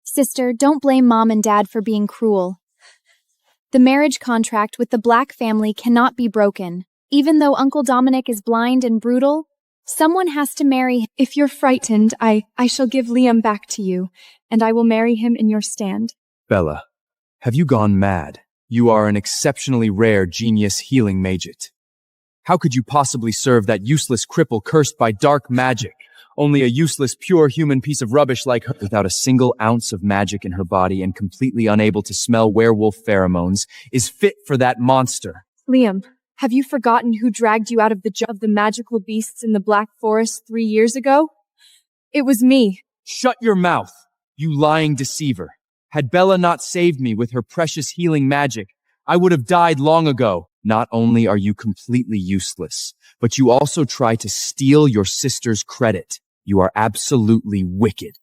Sister, don't blame Mom and Dad for being cruel. The marriage contract with the Black family cannot be broken. Even though Uncle Dominic is blind and brutal, someone has to marry him. If you're frightened, I shall give Liam back to you, and I will marry him in your stand. Bella, have you gone mad? You are an exceptionally rare genius healing magit. How could you possibly serve that useless cripple cursed by dark magic? Only a useless, pure human piece of rubbish like her, without a single ounce of magic in her body and completely unable to smell werewolf pheromones, is fit for that monster. Liam, have you forgotten who dragged you out of the jaw of the magical beasts in the Black Forest 3 years ago? It was me. Shut your mouth, you lying deceiver. Had Bella not saved me with her precious healing magic, I would have died long ago. Not only are you completely useless, but you also try to steal your sister's credit. You are absolutely wicked.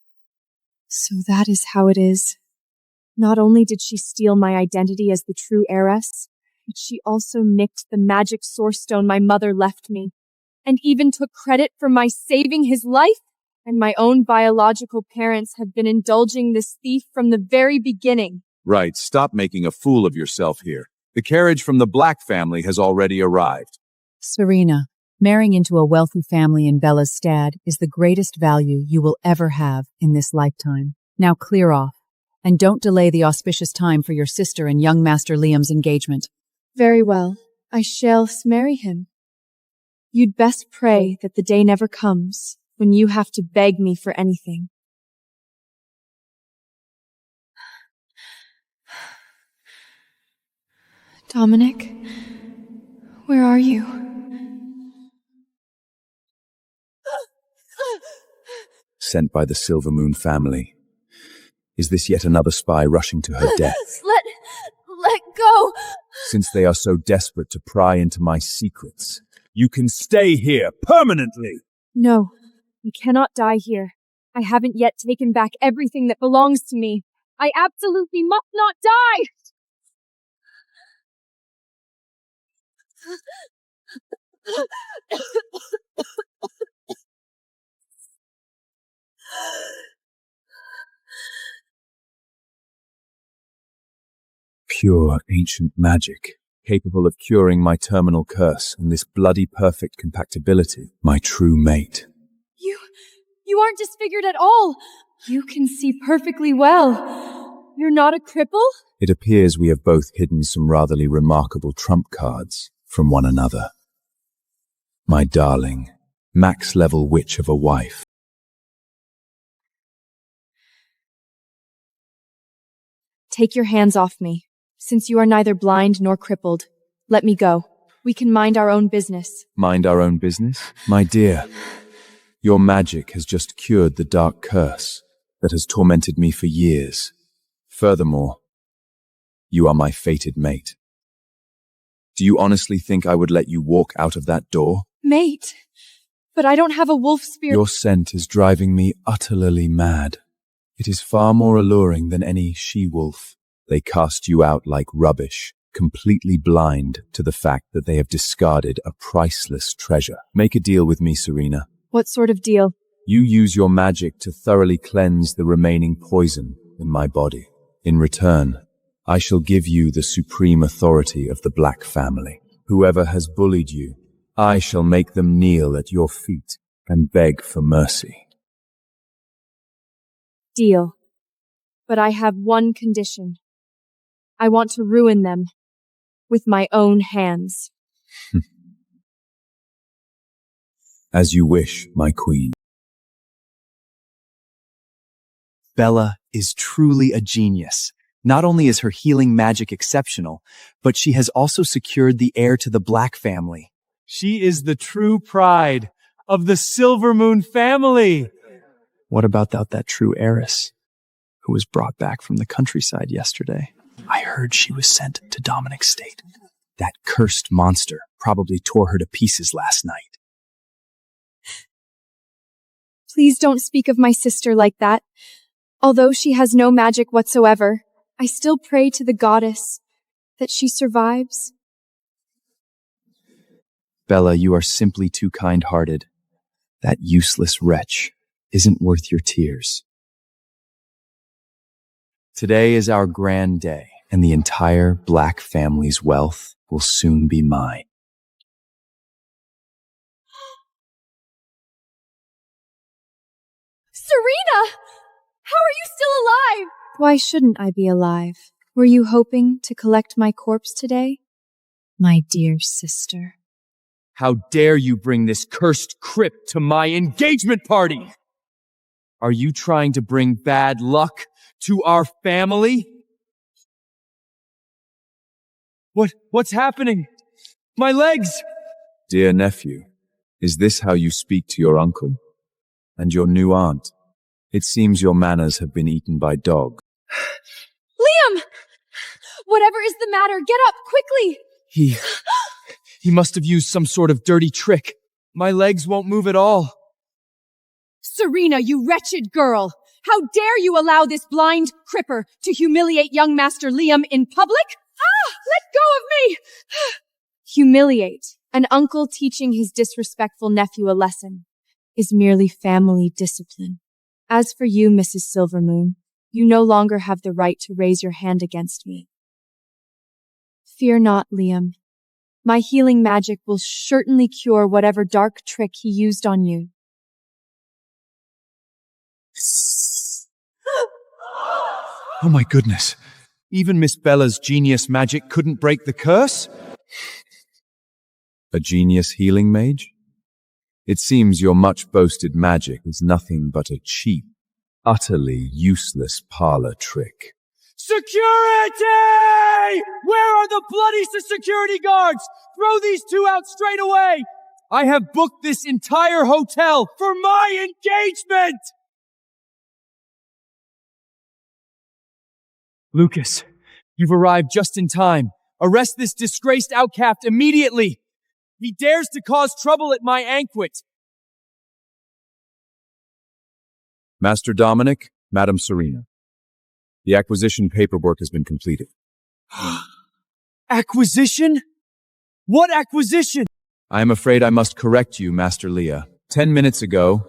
So that is how it is. Not only did she steal my identity as the true heiress, but she also nicked the magic source stone my mother left me, and even took credit for my saving his life. And my own biological parents have been indulging this thief from the very beginning. Right, stop making a fool of yourself here. The carriage from the Black family has already arrived. Serena, marrying into a wealthy family in Bella's stead is the greatest value you will ever have in this lifetime. Now clear off, and don't delay the auspicious time for your sister and young Master Liam's engagement. Very well, I shall marry him. You'd best pray that the day never comes when you have to beg me for anything. Dominic, where are you? Sent by the Silver Moon family. Is this yet another spy rushing to her death? Let go! Since they are so desperate to pry into my secrets, you can stay here permanently! No, I cannot die here. I haven't yet taken back everything that belongs to me. I absolutely must not die! Pure ancient magic, capable of curing my terminal curse and this bloody perfect compatibility, my true mate. You aren't disfigured at all. You can see perfectly well. You're not a cripple? It appears we have both hidden some ratherly remarkable trump cards from one another. My darling, max-level witch of a wife. Take your hands off me. Since you are neither blind nor crippled, let me go. We can mind our own business. Mind our own business? My dear, your magic has just cured the dark curse that has tormented me for years. Furthermore, you are my fated mate. Do you honestly think I would let you walk out of that door? Mate, but I don't have a wolf spirit. Your scent is driving me utterly mad. It is far more alluring than any she-wolf. They cast you out like rubbish, completely blind to the fact that they have discarded a priceless treasure. Make a deal with me, Serena. What sort of deal? You use your magic to thoroughly cleanse the remaining poison in my body. In return, I shall give you the supreme authority of the Black family. Whoever has bullied you, I shall make them kneel at your feet and beg for mercy. Deal. But I have one condition. I want to ruin them with my own hands. As you wish, my queen. Bella is truly a genius. Not only is her healing magic exceptional, but she has also secured the heir to the Black family. She is the true pride of the Silver Moon family. What about that true heiress who was brought back from the countryside yesterday? I heard she was sent to Dominic's state. That cursed monster probably tore her to pieces last night. Please don't speak of my sister like that. Although she has no magic whatsoever, I still pray to the goddess that she survives. Bella, you are simply too kind-hearted. That useless wretch isn't worth your tears. Today is our grand day, and the entire Black family's wealth will soon be mine. Serena! How are you still alive? Why shouldn't I be alive? Were you hoping to collect my corpse today? My dear sister. How dare you bring this cursed crypt to my engagement party? Are you trying to bring bad luck to our family? What's happening? My legs! Dear nephew, is this how you speak to your uncle and your new aunt? It seems your manners have been eaten by dogs. Liam! Whatever is the matter, get up, quickly! He must have used some sort of dirty trick. My legs won't move at all. Serena, you wretched girl! How dare you allow this blind cripper to humiliate young Master Liam in public? Let go of me! Humiliate. An uncle teaching his disrespectful nephew a lesson is merely family discipline. As for you, Mrs. Silvermoon, you no longer have the right to raise your hand against me. Fear not, Liam. My healing magic will certainly cure whatever dark trick he used on you. Oh my goodness. Even Miss Bella's genius magic couldn't break the curse? A genius healing mage? It seems your much-boasted magic is nothing but a cheap, utterly useless parlor trick. Security! Where are the bloody security guards? Throw these two out straight away! I have booked this entire hotel for my engagement! Lucas, you've arrived just in time. Arrest this disgraced outcast immediately! He dares to cause trouble at my banquet! Master Dominic, Madam Serena. The acquisition paperwork has been completed. Acquisition? What acquisition? I am afraid I must correct you, Master Leah. 10 minutes ago,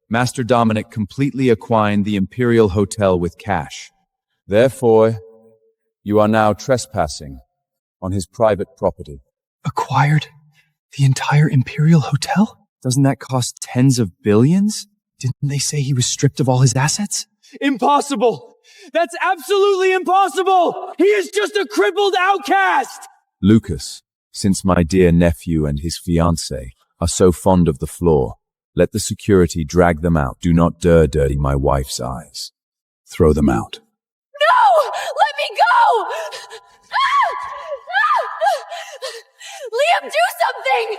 Master Dominic completely acquired the Imperial Hotel with cash. Therefore, you are now trespassing on his private property. Acquired the entire Imperial Hotel? Doesn't that cost tens of billions? Didn't they say he was stripped of all his assets? Impossible! That's absolutely impossible! He is just a crippled outcast! Lucas, since my dear nephew and his fiancée are so fond of the floor, let the security drag them out. Do not dare dirty my wife's eyes. Throw them out. No! Let me go! Liam, do something!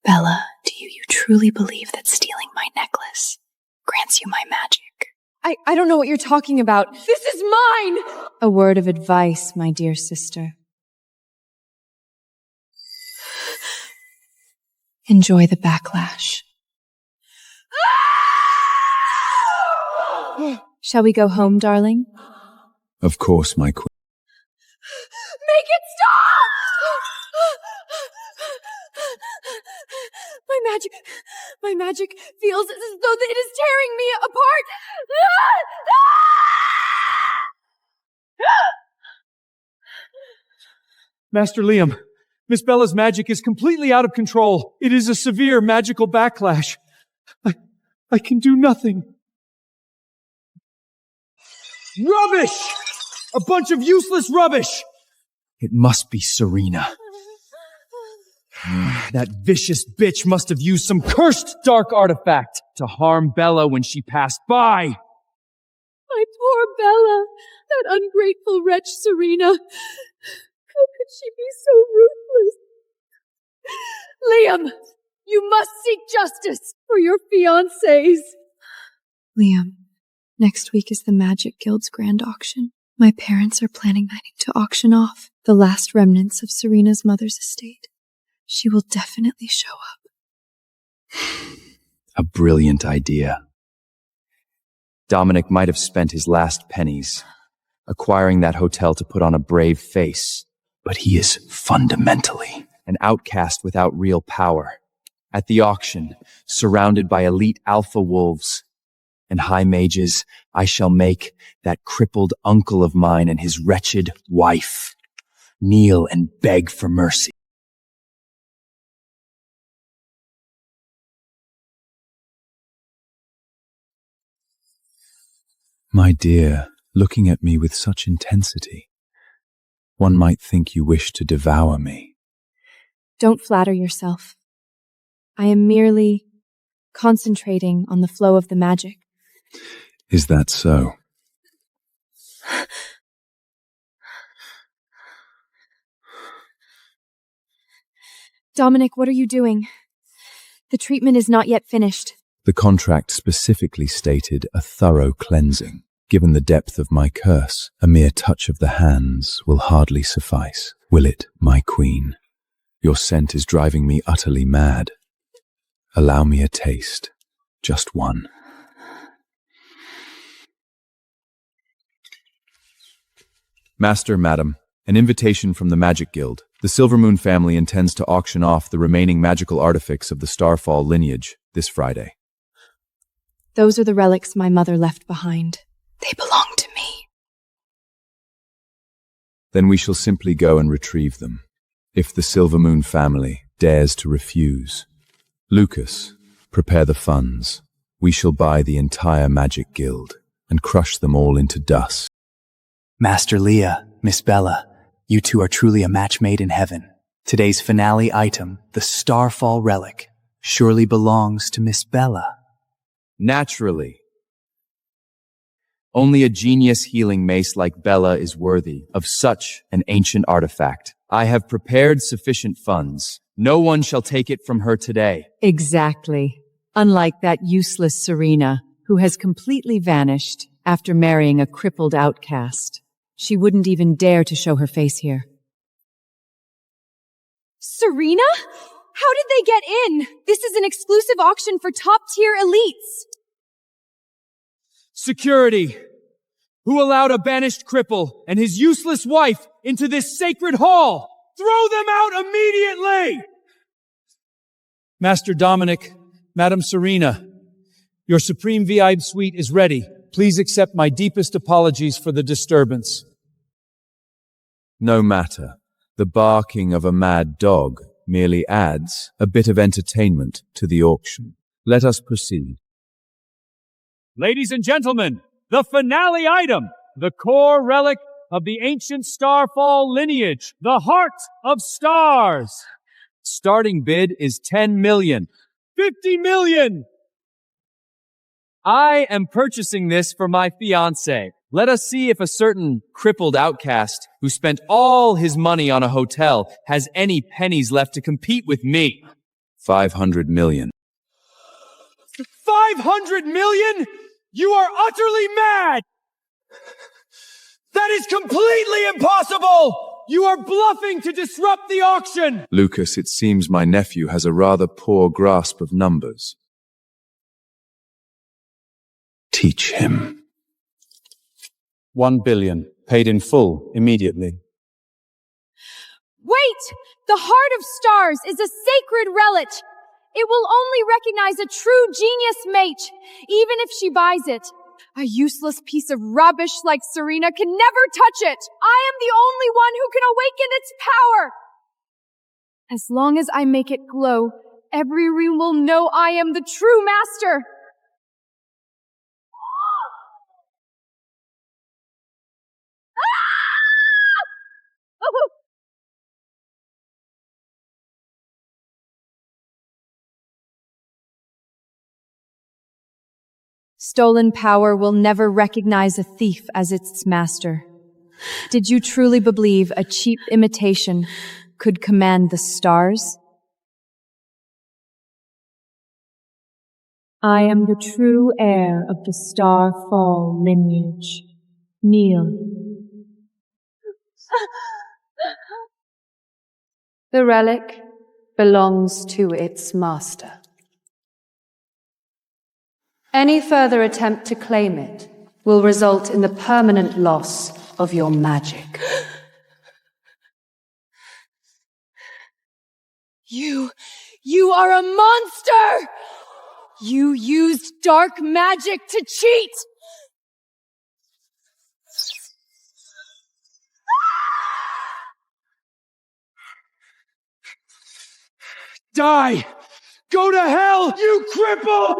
Bella, do you truly believe that stealing my necklace grants you my magic? I don't know what you're talking about. This is mine! A word of advice, my dear sister. Enjoy the backlash. Shall we go home, darling? Of course, my queen. Make it stop! My magic feels as though it is tearing me apart. Master Liam, Miss Bella's magic is completely out of control. It is a severe magical backlash. I can do nothing. Rubbish! A bunch of useless rubbish! It must be Serena. That vicious bitch must have used some cursed dark artifact to harm Bella when she passed by. My poor Bella, that ungrateful wretch Serena. How could she be so ruthless? Liam, you must seek justice for your fiancés. Liam, next week is the Magic Guild's grand auction. My parents are planning to auction off the last remnants of Serena's mother's estate. She will definitely show up. A brilliant idea. Dominic might have spent his last pennies acquiring that hotel to put on a brave face, but he is fundamentally an outcast without real power. At the auction, surrounded by elite alpha wolves and high mages, I shall make that crippled uncle of mine and his wretched wife kneel and beg for mercy. My dear, looking at me with such intensity, one might think you wish to devour me. Don't flatter yourself. I am merely concentrating on the flow of the magic. Is that so? Dominic, what are you doing? The treatment is not yet finished. The contract specifically stated a thorough cleansing. Given the depth of my curse, a mere touch of the hands will hardly suffice. Will it, my queen? Your scent is driving me utterly mad. Allow me a taste. Just one. Master, madam, an invitation from the Magic Guild. The Silvermoon family intends to auction off the remaining magical artifacts of the Starfall lineage this Friday. Those are the relics my mother left behind. They belong to me. Then we shall simply go and retrieve them, if the Silvermoon family dares to refuse. Lucas, prepare the funds. We shall buy the entire Magic Guild and crush them all into dust. Master Leah, Miss Bella, you two are truly a match made in heaven. Today's finale item, the Starfall relic, surely belongs to Miss Bella. Naturally. Only a genius healing mace like Bella is worthy of such an ancient artifact. I have prepared sufficient funds. No one shall take it from her today. Exactly. Unlike that useless Serena, who has completely vanished after marrying a crippled outcast. She wouldn't even dare to show her face here. Serena? How did they get in? This is an exclusive auction for top-tier elites. Security! Who allowed a banished cripple and his useless wife into this sacred hall? Throw them out immediately! Master Dominic, Madam Serena, your Supreme VIP suite is ready. Please accept my deepest apologies for the disturbance. No matter. The barking of a mad dog merely adds a bit of entertainment to the auction. Let us proceed. Ladies and gentlemen, the finale item, the core relic of the ancient Starfall lineage, the Heart of Stars. Starting bid is 10 million. 50 million! I am purchasing this for my fiancé. Let us see if a certain crippled outcast who spent all his money on a hotel has any pennies left to compete with me. 500 million. 500 million? You are utterly mad! That is completely impossible! You are bluffing to disrupt the auction! Lucas, it seems my nephew has a rather poor grasp of numbers. Teach him. 1 billion, paid in full, immediately. Wait! The Heart of Stars is a sacred relic. It will only recognize a true genius mage, even if she buys it. A useless piece of rubbish like Serena can never touch it. I am the only one who can awaken its power. As long as I make it glow, every room will know I am the true master. Stolen power will never recognize a thief as its master. Did you truly believe a cheap imitation could command the stars? I am the true heir of the Starfall lineage. Kneel. The relic belongs to its master. Any further attempt to claim it will result in the permanent loss of your magic. You are a monster! You used dark magic to cheat! Die! Go to hell, you cripple!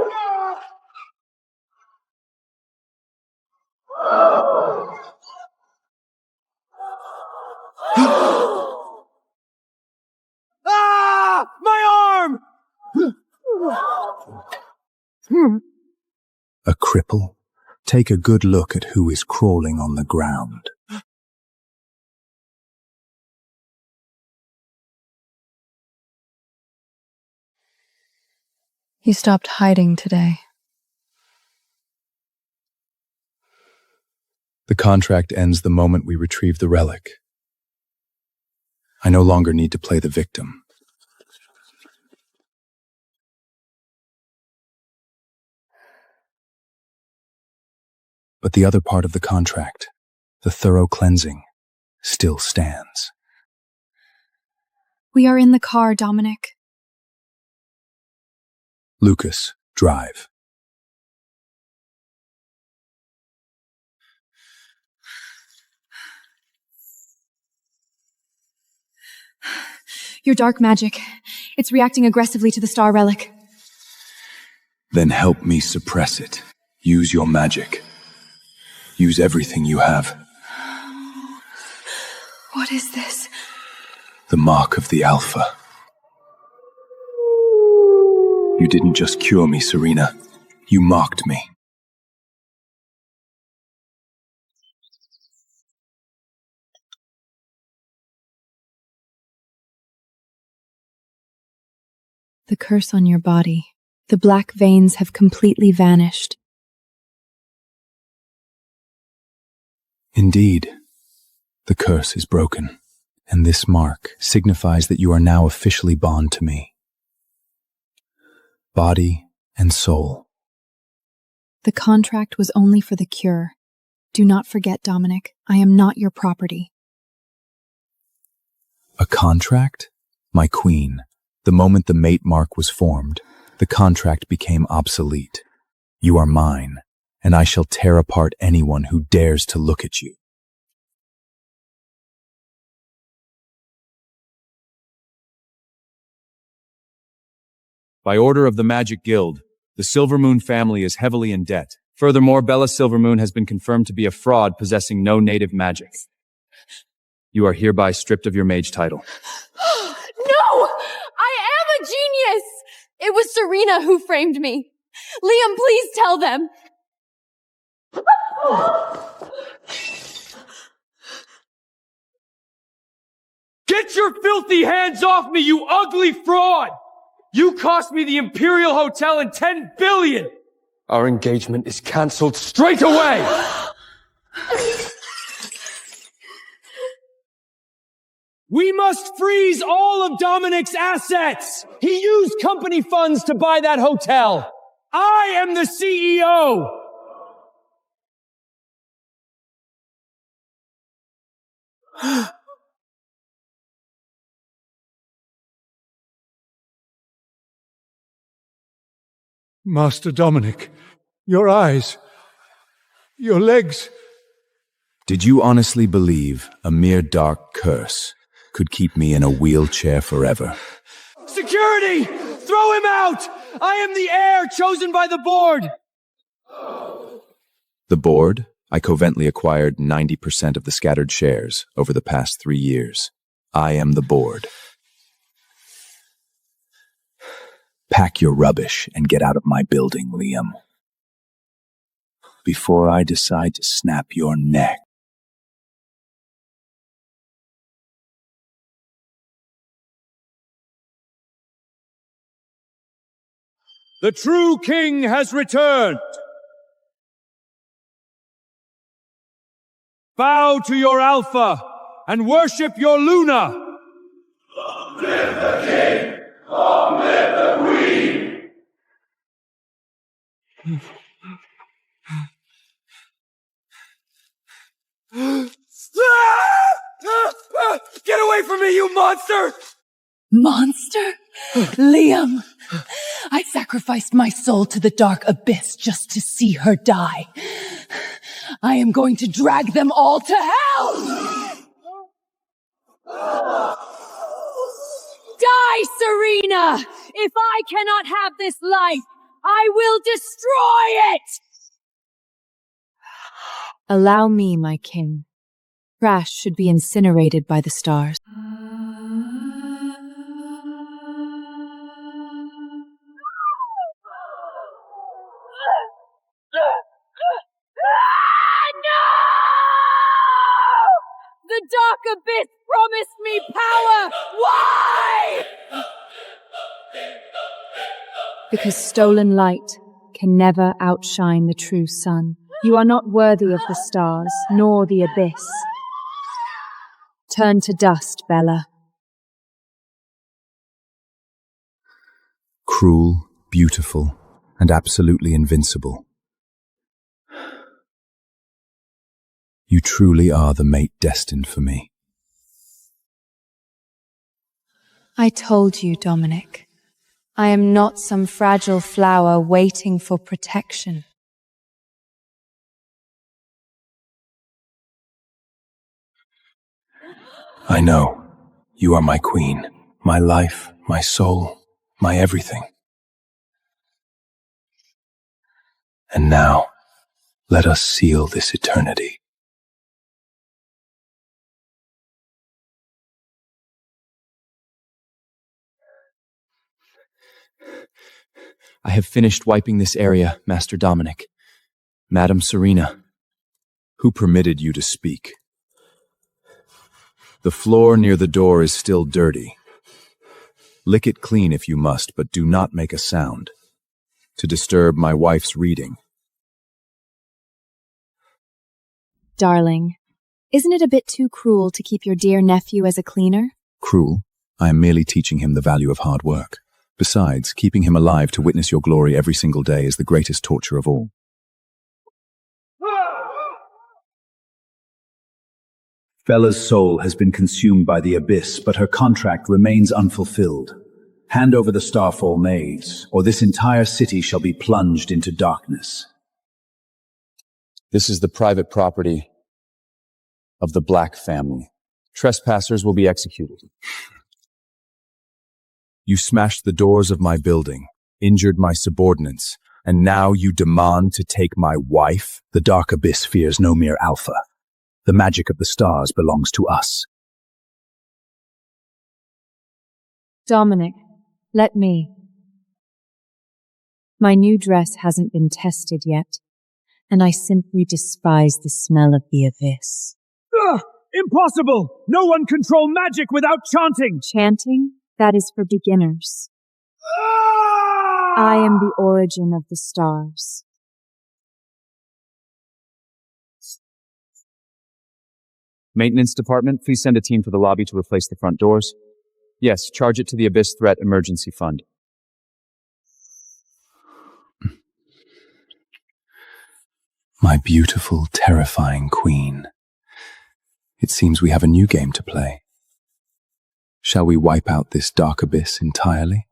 Ah! My arm! A cripple? Take a good look at who is crawling on the ground. You stopped hiding today. The contract ends the moment we retrieve the relic. I no longer need to play the victim. But the other part of the contract, the thorough cleansing, still stands. We are in the car, Dominic. Lucas, drive. Your dark magic. It's reacting aggressively to the star relic. Then help me suppress it. Use your magic. Use everything you have. What is this? The mark of the Alpha. You didn't just cure me, Serena. You mocked me. The curse on your body. The black veins have completely vanished. Indeed, the curse is broken, and this mark signifies that you are now officially bound to me. Body and soul. The contract was only for the cure. Do not forget, Dominic, I am not your property. A contract? My queen, the moment the mate mark was formed, the contract became obsolete. You are mine, and I shall tear apart anyone who dares to look at you. By order of the Magic Guild, the Silvermoon family is heavily in debt. Furthermore, Bella Silvermoon has been confirmed to be a fraud possessing no native magic. You are hereby stripped of your mage title. No! I am a genius! It was Serena who framed me. Liam, please tell them. Get your filthy hands off me, you ugly fraud! You cost me the Imperial Hotel and 10 billion! Our engagement is cancelled straight away! We must freeze all of Dominic's assets! He used company funds to buy that hotel! I am the CEO! Master Dominic, your eyes, your legs. Did you honestly believe a mere dark curse could keep me in a wheelchair forever? Security! Throw him out! I am the heir chosen by the board! The board? I covenantly acquired 90% of the scattered shares over the past 3 years. I am the board. Pack your rubbish and get out of my building, Liam. Before I decide to snap your neck. The true king has returned! Bow to your Alpha and worship your Luna! Long live the king! Long live the queen! Get away from me, you monster! Monster? Liam! I sacrificed my soul to the dark abyss just to see her die. I am going to drag them all to hell! Die, Serena! If I cannot have this life, I will destroy it! Allow me, my king. Trash should be incinerated by the stars. The dark abyss promised me power! Why? Because stolen light can never outshine the true sun. You are not worthy of the stars, nor the abyss. Turn to dust, Bella. Cruel, beautiful, and absolutely invincible. You truly are the mate destined for me. I told you, Dominic. I am not some fragile flower waiting for protection. I know. You are my queen, my life, my soul, my everything. And now, let us seal this eternity. I have finished wiping this area, Master Dominic. Madam Serena. Who permitted you to speak? The floor near the door is still dirty. Lick it clean if you must, but do not make a sound to disturb my wife's reading. Darling, isn't it a bit too cruel to keep your dear nephew as a cleaner? Cruel? I am merely teaching him the value of hard work. Besides, keeping him alive to witness your glory every single day is the greatest torture of all. Bella's soul has been consumed by the abyss, but her contract remains unfulfilled. Hand over the Starfall maids, or this entire city shall be plunged into darkness. This is the private property of the Black family. Trespassers will be executed. You smashed the doors of my building, injured my subordinates, and now you demand to take my wife? The dark abyss fears no mere alpha. The magic of the stars belongs to us. Dominic, let me. My new dress hasn't been tested yet, and I simply despise the smell of the abyss. Ugh! Impossible! No one control magic without chanting! Chanting? That is for beginners. I am the origin of the stars. Maintenance department, please send a team to the lobby to replace the front doors. Yes, charge it to the Abyss Threat Emergency Fund. My beautiful, terrifying queen. It seems we have a new game to play. Shall we wipe out this dark abyss entirely?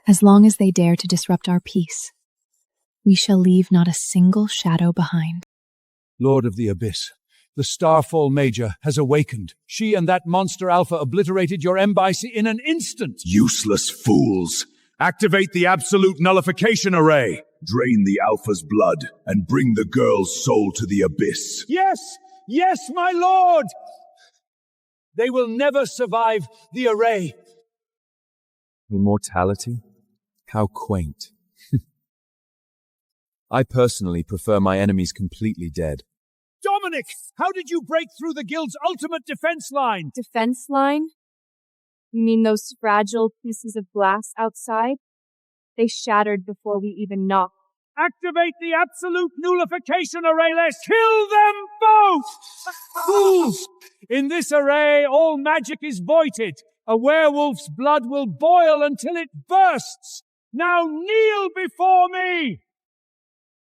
As long as they dare to disrupt our peace, we shall leave not a single shadow behind. Lord of the Abyss, the Starfall Major has awakened. She and that monster Alpha obliterated your embassy in an instant. Useless fools! Activate the absolute nullification array! Drain the Alpha's blood and bring the girl's soul to the Abyss. Yes! Yes, my lord! They will never survive the array. Immortality? How quaint. I personally prefer my enemies completely dead. Dominic, how did you break through the guild's ultimate defense line? Defense line? You mean those fragile pieces of glass outside? They shattered before we even knocked. Activate the absolute nullification array. Let's kill them both! Fools! In this array, all magic is voided. A werewolf's blood will boil until it bursts. Now kneel before me!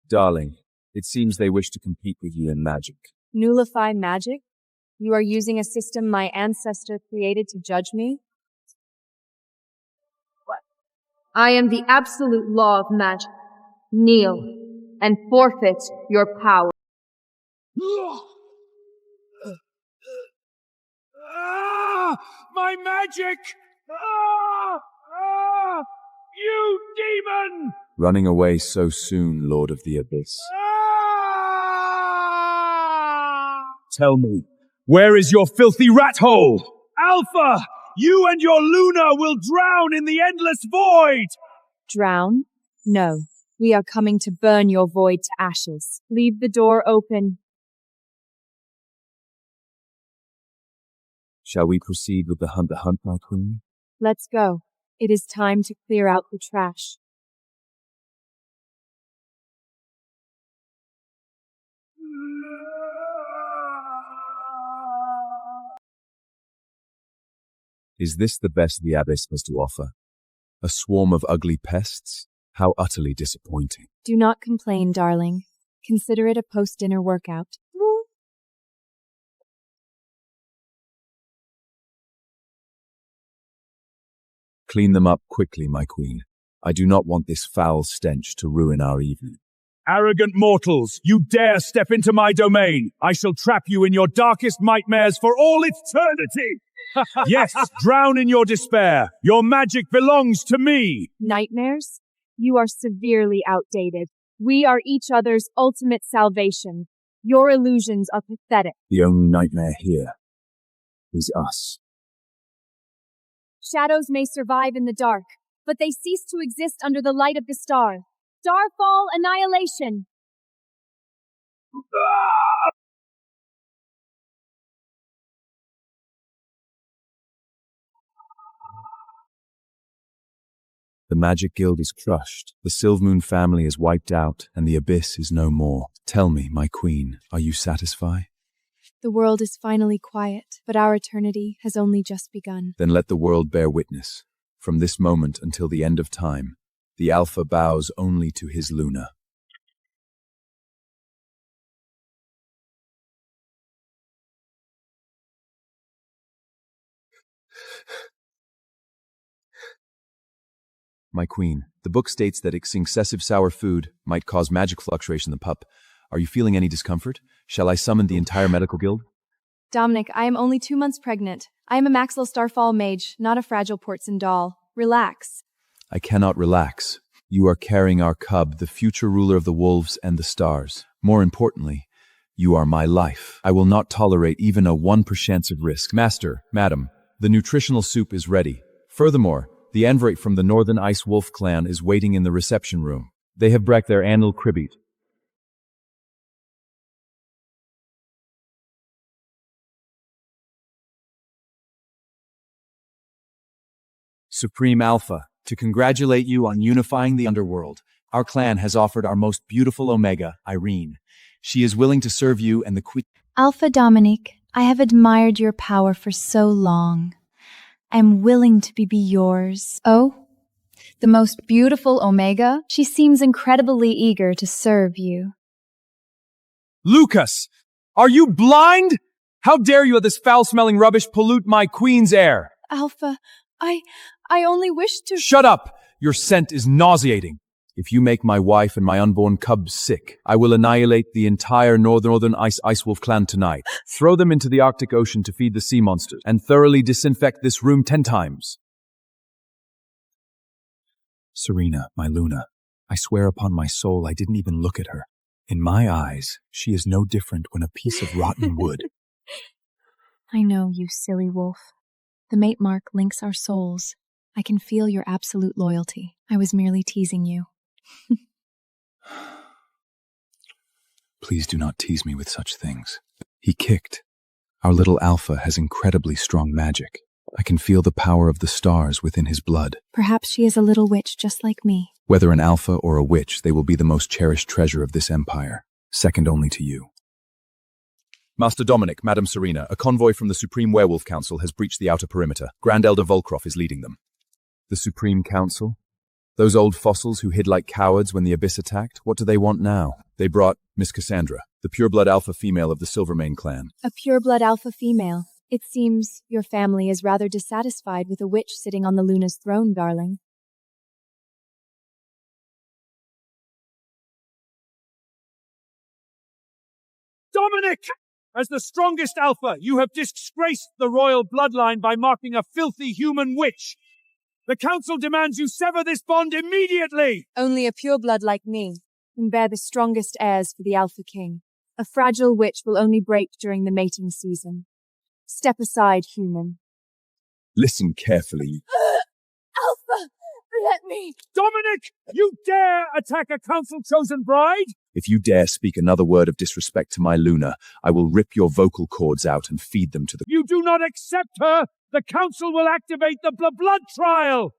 Darling, it seems they wish to compete with you in magic. Nullify magic? You are using a system my ancestor created to judge me? I am the absolute law of magic. Kneel and forfeit your power. My magic! You demon! Running away so soon, Lord of the Abyss. Tell me, where is your filthy rat hole? Alpha, you and your Luna will drown in the endless void! Drown? No. We are coming to burn your void to ashes. Leave the door open. Shall we proceed with the hunt, my queen? Let's go. It is time to clear out the trash. Is this the best the Abyss has to offer? A swarm of ugly pests? How utterly disappointing. Do not complain, darling. Consider it a post-dinner workout. Clean them up quickly, my queen. I do not want this foul stench to ruin our evening. Arrogant mortals, you dare step into my domain. I shall trap you in your darkest nightmares for all eternity. Yes, drown in your despair. Your magic belongs to me. Nightmares? You are severely outdated. We are each other's ultimate salvation. Your illusions are pathetic. The only nightmare here is us. Shadows may survive in the dark, but they cease to exist under the light of the star. Starfall annihilation! The Magic Guild is crushed, the Silvermoon family is wiped out, and the Abyss is no more. Tell me, my queen, are you satisfied? The world is finally quiet, but our eternity has only just begun. Then let the world bear witness. From this moment until the end of time, the Alpha bows only to his Luna. My queen, the book states that excessive sour food might cause magic fluctuation in the pup. Are you feeling any discomfort? Shall I summon the entire medical guild? Dominic, I am only 2 months pregnant. I am a Maxwell Starfall mage, not a fragile Portson doll. Relax. I cannot relax. You are carrying our cub, the future ruler of the wolves and the stars. More importantly, you are my life. I will not tolerate even a 1% of risk. Master, madam, the nutritional soup is ready. Furthermore, the Anvrate from the Northern Ice Wolf clan is waiting in the reception room. They have brought their annual cribbit. Supreme Alpha, to congratulate you on unifying the underworld, our clan has offered our most beautiful Omega, Irene. She is willing to serve you and the Queen. Alpha Dominic, I have admired your power for so long. I am willing to be yours. Oh, the most beautiful Omega? She seems incredibly eager to serve you. Lucas, are you blind? How dare you let this foul-smelling rubbish pollute my queen's air? Alpha, I only wish to— Shut up! Your scent is nauseating. If you make my wife and my unborn cub sick, I will annihilate the entire Northern Ice Wolf clan tonight. Throw them into the Arctic Ocean to feed the sea monsters, and thoroughly disinfect this room 10 times. Serena, my Luna, I swear upon my soul I didn't even look at her. In my eyes, she is no different when a piece of rotten wood. I know, you silly wolf. The mate mark links our souls. I can feel your absolute loyalty. I was merely teasing you. Please do not tease me with such things. He kicked. Our little Alpha has incredibly strong magic. I can feel the power of the stars within his blood. Perhaps she is a little witch just like me. Whether an Alpha or a witch, they will be the most cherished treasure of this empire, second only to you. Master Dominic, Madam Serena, a convoy from the Supreme Werewolf Council has breached the outer perimeter. Grand Elder Volkroff is leading them. The Supreme Council? Those old fossils who hid like cowards when the Abyss attacked? What do they want now? They brought Miss Cassandra. The pureblood alpha female of the Silvermane clan. A pureblood alpha female. It seems your family is rather dissatisfied with a witch sitting on the Luna's throne, darling. Dominic! As the strongest alpha, you have disgraced the royal bloodline by marking a filthy human witch. The council demands you sever this bond immediately! Only a pureblood like me can bear the strongest heirs for the Alpha King. A fragile witch will only break during the mating season. Step aside, human. Listen carefully. Alpha, let me. Dominic, you dare attack a council-chosen bride? If you dare speak another word of disrespect to my Luna, I will rip your vocal cords out and feed them to the— You do not accept her! The council will activate the blood trial!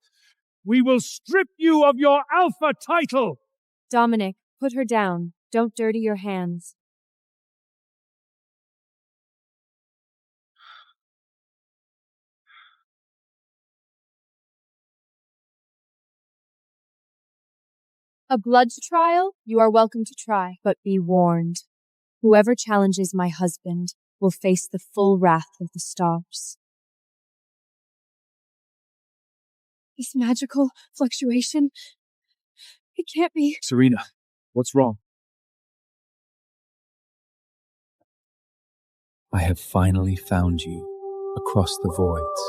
We will strip you of your alpha title! Dominic, put her down. Don't dirty your hands. A blood trial? You are welcome to try, but be warned. Whoever challenges my husband will face the full wrath of the stars. This magical fluctuation, it can't be. Serena, what's wrong? I have finally found you across the voids.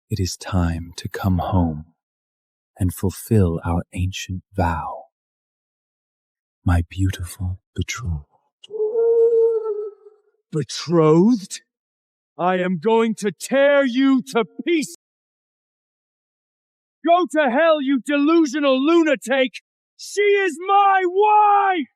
It is time to come home and fulfill our ancient vow. My beautiful betrothed. Betrothed? I am going to tear you to pieces! Go to hell, you delusional lunatic! She is my wife!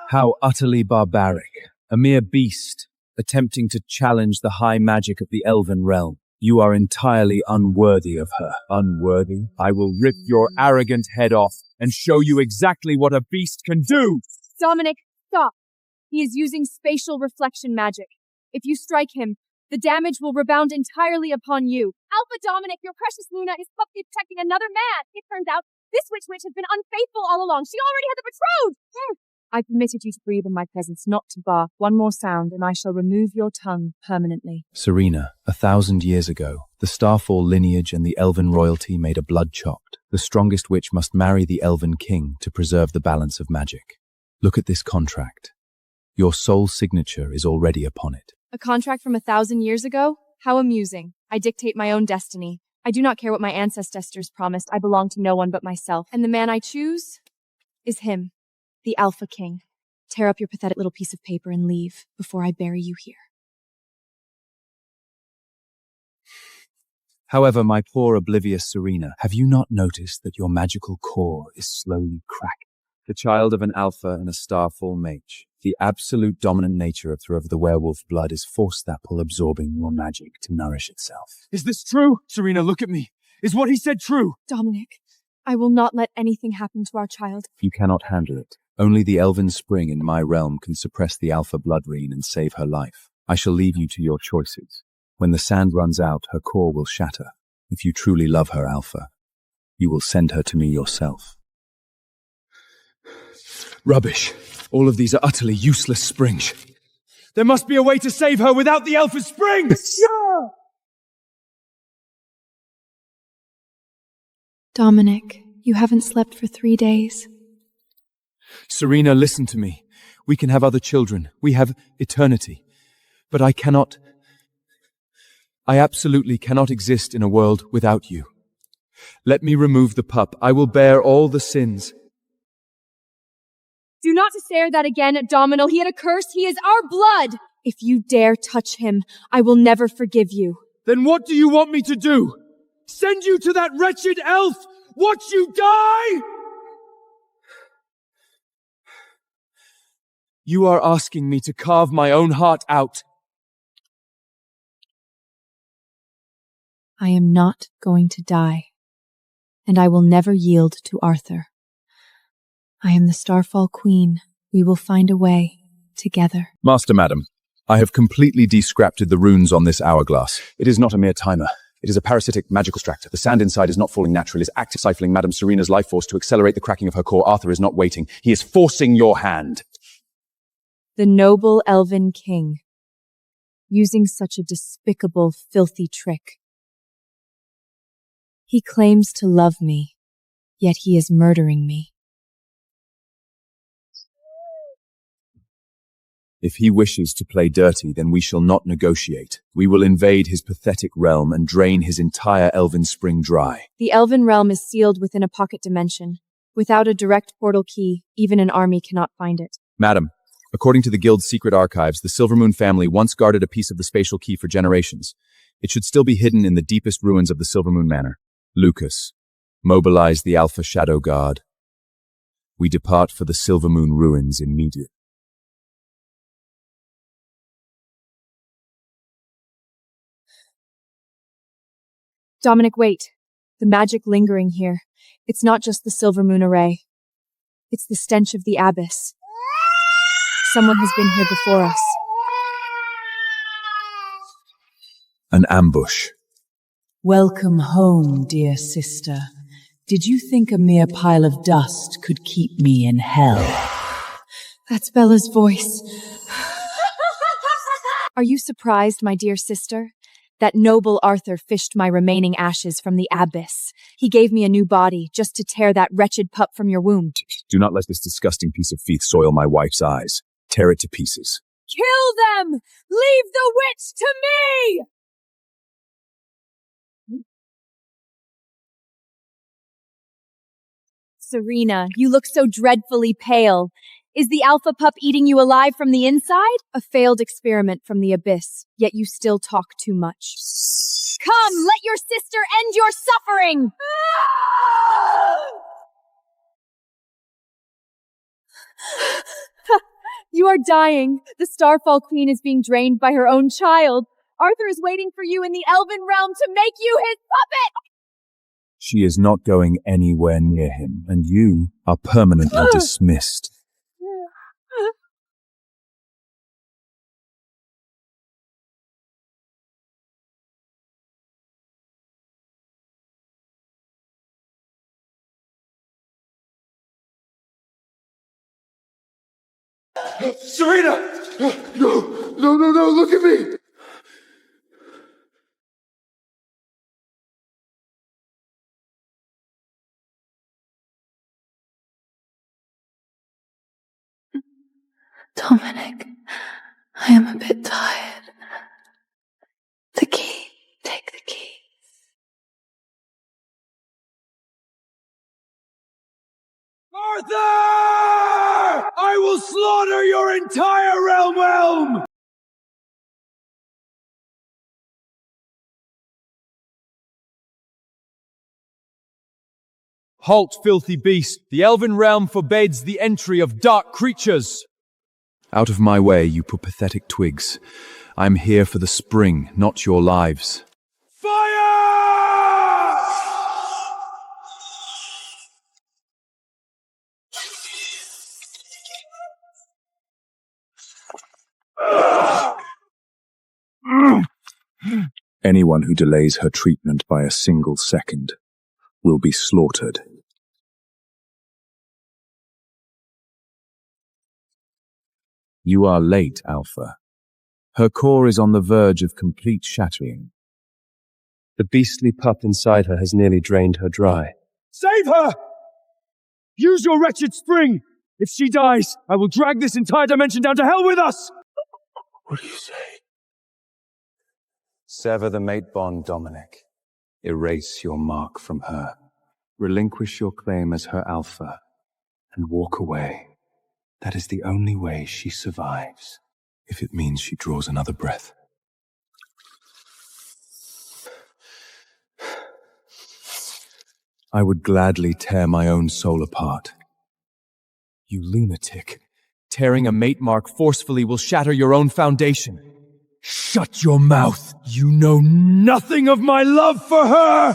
How utterly barbaric. A mere beast, attempting to challenge the high magic of the elven realm. You are entirely unworthy of her. Unworthy? I will rip your arrogant head off and show you exactly what a beast can do! Dominic, stop! He is using spatial reflection magic. If you strike him, the damage will rebound entirely upon you. Alpha Dominic, your precious Luna is puppy protecting another man. It turns out this witch has been unfaithful all along. She already had the betrothed! I permitted you to breathe in my presence, not to bark. One more sound, and I shall remove your tongue permanently. Serena, 1,000 years ago, the Starfall lineage and the elven royalty made a blood choct. The strongest witch must marry the elven king to preserve the balance of magic. Look at this contract. Your soul signature is already upon it. A contract from 1,000 years ago? How amusing. I dictate my own destiny. I do not care what my ancestors promised. I belong to no one but myself. And the man I choose is him, the Alpha King. Tear up your pathetic little piece of paper and leave before I bury you here. However, my poor oblivious Serena, have you not noticed that your magical core is slowly cracking? The child of an alpha and a starfall mage. The absolute dominant nature of the werewolf blood is force-thapple absorbing your magic to nourish itself. Is this true? Serena, look at me. Is what he said true? Dominic, I will not let anything happen to our child. You cannot handle it. Only the elven spring in my realm can suppress the alpha blood rune and save her life. I shall leave you to your choices. When the sand runs out, her core will shatter. If you truly love her, Alpha, you will send her to me yourself. Rubbish. All of these are utterly useless springs. There must be a way to save her without the alpha spring! Dominic, you haven't slept for 3 days. Serena, listen to me. We can have other children. We have eternity. But I absolutely cannot exist in a world without you. Let me remove the pup. I will bear all the sins. Do not say that again, Dominal. He had a curse. He is our blood. If you dare touch him, I will never forgive you. Then what do you want me to do? Send you to that wretched elf? Watch you die? You are asking me to carve my own heart out. I am not going to die, and I will never yield to Arthur. I am the Starfall Queen. We will find a way, together. Master, madam, I have completely descrapted the runes on this hourglass. It is not a mere timer. It is a parasitic magical extract. The sand inside is not falling naturally. It is active stifling Madame Serena's life force to accelerate the cracking of her core. Arthur is not waiting. He is forcing your hand. The noble elven king, using such a despicable, filthy trick. He claims to love me, yet he is murdering me. If he wishes to play dirty, then we shall not negotiate. We will invade his pathetic realm and drain his entire elven spring dry. The elven realm is sealed within a pocket dimension. Without a direct portal key, even an army cannot find it. Madam, according to the Guild's secret archives, the Silvermoon family once guarded a piece of the spatial key for generations. It should still be hidden in the deepest ruins of the Silvermoon Manor. Lucas, mobilize the Alpha Shadow Guard. We depart for the Silvermoon ruins immediately. Dominic, wait. The magic lingering here. It's not just the Silvermoon array. It's the stench of the abyss. Someone has been here before us. An ambush. Welcome home, dear sister. Did you think a mere pile of dust could keep me in hell? That's Bella's voice. Are you surprised, my dear sister? That noble Arthur fished my remaining ashes from the abyss. He gave me a new body just to tear that wretched pup from your womb. Do not let this disgusting piece of feath soil my wife's eyes. Tear it to pieces. Kill them! Leave the witch to me! Serena, you look so dreadfully pale. Is the alpha pup eating you alive from the inside? A failed experiment from the abyss, yet you still talk too much. Come, let your sister end your suffering! You are dying. The Starfall Queen is being drained by her own child. Arthur is waiting for you in the Elven realm to make you his puppet! She is not going anywhere near him, and you are permanently dismissed. Serena! No, look at me! Dominic, I am a bit tired. The key. Take the key. Arthur! I will slaughter your entire realm! Halt, filthy beast! The elven realm forbids the entry of dark creatures! Out of my way, you poor pathetic twigs. I'm here for the spring, not your lives. Fire! Anyone who delays her treatment by a single second will be slaughtered. You are late, Alpha. Her core is on the verge of complete shattering. The beastly pup inside her has nearly drained her dry. Save her! Use your wretched spring! If she dies, I will drag this entire dimension down to hell with us! What do you say? Sever the mate bond, Dominic. Erase your mark from her. Relinquish your claim as her Alpha, and walk away. That is the only way she survives, if it means she draws another breath. I would gladly tear my own soul apart. You lunatic. Tearing a mate mark forcefully will shatter your own foundation. Shut your mouth! You know nothing of my love for her!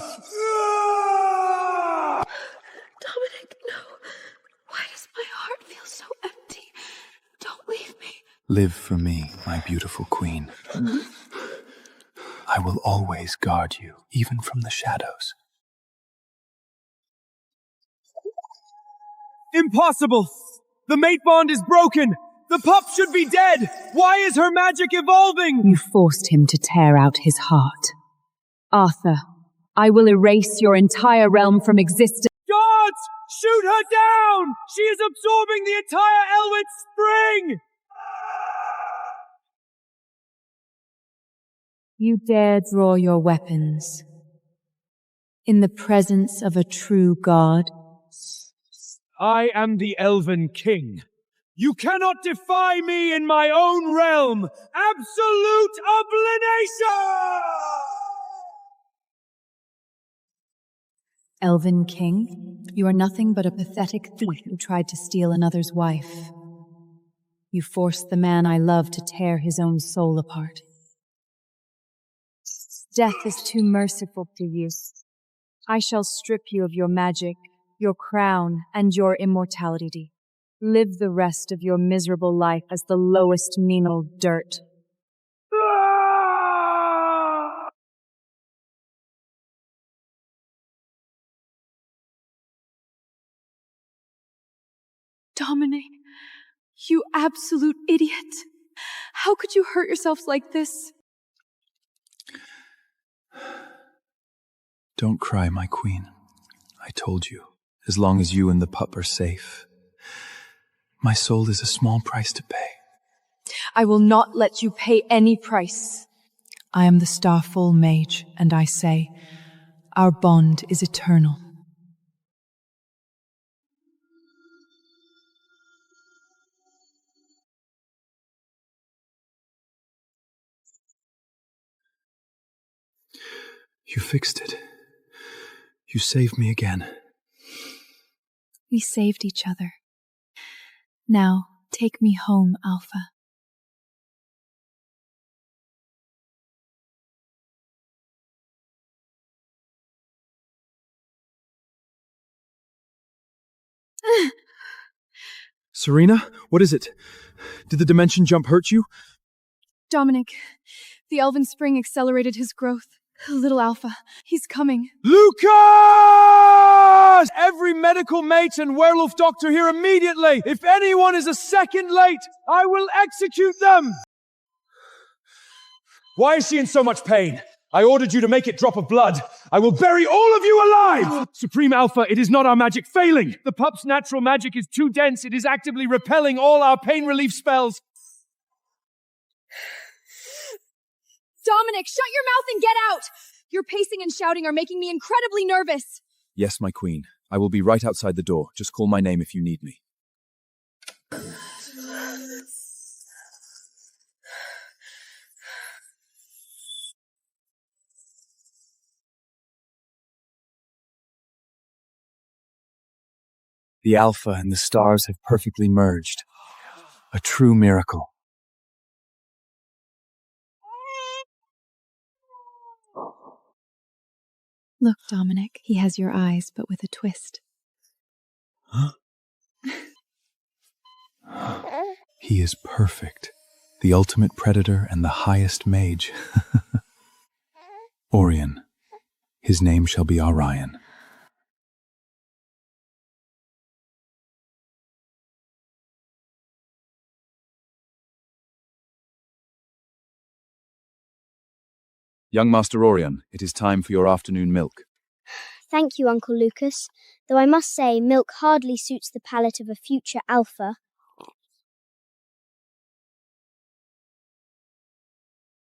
Dominic, no. Why does my heart feel so empty? Don't leave me. Live for me, my beautiful queen. I will always guard you, even from the shadows. Impossible! The mate bond is broken! The pup should be dead! Why is her magic evolving? You forced him to tear out his heart. Arthur, I will erase your entire realm from existence. Guards! Shoot her down! She is absorbing the entire Elwyn Spring! You dare draw your weapons in the presence of a true god? I am the Elven King. You cannot defy me in my own realm! Absolute obliteration! Elven King, you are nothing but a pathetic thief who tried to steal another's wife. You forced the man I love to tear his own soul apart. Death is too merciful to you. I shall strip you of your magic, your crown, and your immortality. Live the rest of your miserable life as the lowest menial dirt. Dominic, you absolute idiot. How could you hurt yourself like this? Don't cry, my queen. I told you, as long as you and the pup are safe. My soul is a small price to pay. I will not let you pay any price. I am the Starfall Mage, and I say, our bond is eternal. You fixed it. You saved me again. We saved each other. Now, take me home, Alpha. Serena, what is it? Did the dimension jump hurt you? Dominic, the Elven Spring accelerated his growth. Little Alpha, he's coming. Lucas! Every medical mate and werewolf doctor here immediately! If anyone is a second late, I will execute them! Why is she in so much pain? I ordered you to make it drop of blood. I will bury all of you alive! Supreme Alpha, it is not our magic failing. The pup's natural magic is too dense. It is actively repelling all our pain relief spells. Dominic, shut your mouth and get out! Your pacing and shouting are making me incredibly nervous. Yes, my queen. I will be right outside the door. Just call my name if you need me. The Alpha and the stars have perfectly merged. A true miracle. Look, Dominic, he has your eyes, but with a twist. Huh? He is perfect. The ultimate predator and the highest mage. Orion. His name shall be Orion. Young Master Orion, it is time for your afternoon milk. Thank you, Uncle Lucas, though I must say milk hardly suits the palate of a future alpha.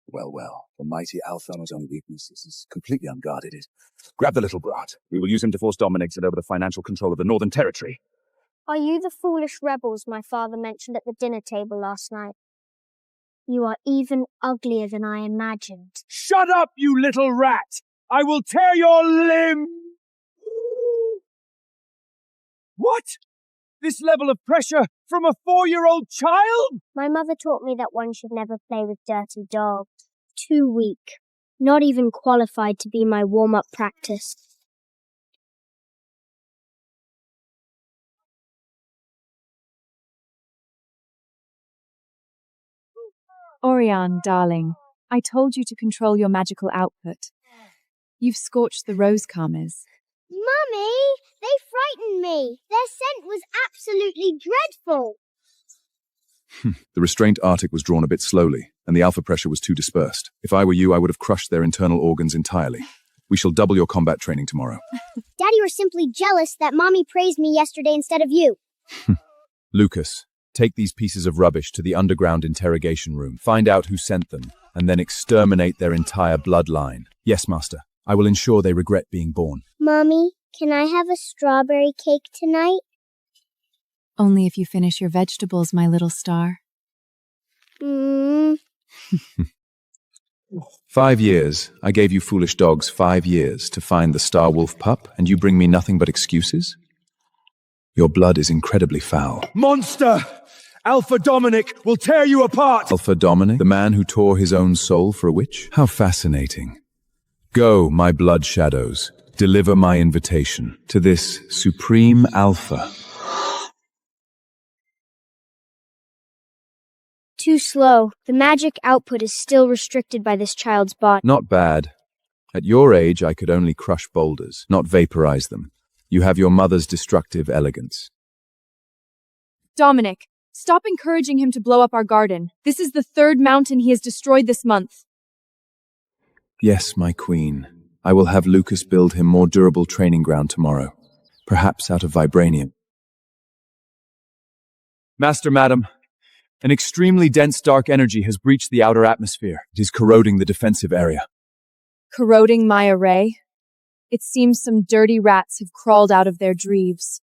Well, well, the mighty Alpha knows own weaknesses is completely unguarded. Grab the little brat. We will use him to force Dominic to over the financial control of the Northern Territory. Are you the foolish rebels my father mentioned at the dinner table last night? You are even uglier than I imagined. Shut up, you little rat! I will tear your limb! What? This level of pressure from a 4-year-old child? My mother taught me that one should never play with dirty dogs. Too weak. Not even qualified to be my warm-up practice. Orion, darling, I told you to control your magical output. You've scorched the rose calmers. Mummy, they frightened me. Their scent was absolutely dreadful. The restraint Arctic was drawn a bit slowly, and the alpha pressure was too dispersed. If I were you, I would have crushed their internal organs entirely. We shall double your combat training tomorrow. Daddy was simply jealous that Mommy praised me yesterday instead of you. Lucas, take these pieces of rubbish to the underground interrogation room. Find out who sent them, and then exterminate their entire bloodline. Yes, Master. I will ensure they regret being born. Mommy, can I have a strawberry cake tonight? Only if you finish your vegetables, my little star. 5 years. I gave you foolish dogs 5 years to find the star wolf pup, and you bring me nothing but excuses? Your blood is incredibly foul. Monster! Alpha Dominic will tear you apart! Alpha Dominic? The man who tore his own soul for a witch? How fascinating. Go, my blood shadows. Deliver my invitation to this supreme alpha. Too slow. The magic output is still restricted by this child's body. Not bad. At your age, I could only crush boulders, not vaporize them. You have your mother's destructive elegance. Dominic, stop encouraging him to blow up our garden. This is the 3rd mountain he has destroyed this month. Yes, my queen. I will have Lucas build him more durable training ground tomorrow, perhaps out of vibranium. Master, madam, an extremely dense dark energy has breached the outer atmosphere. It is corroding the defensive area. Corroding my array? It seems some dirty rats have crawled out of their dreaves.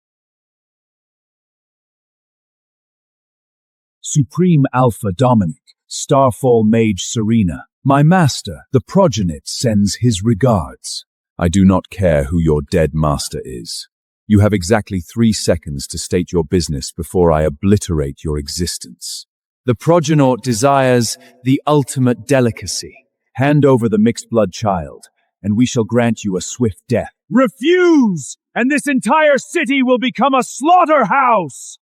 Supreme Alpha Dominic, Starfall Mage Serena, my master, the Progenite, sends his regards. I do not care who your dead master is. You have exactly 3 seconds to state your business before I obliterate your existence. The Progenitor desires the ultimate delicacy. Hand over the mixed blood child, and we shall grant you a swift death. Refuse, and this entire city will become a slaughterhouse!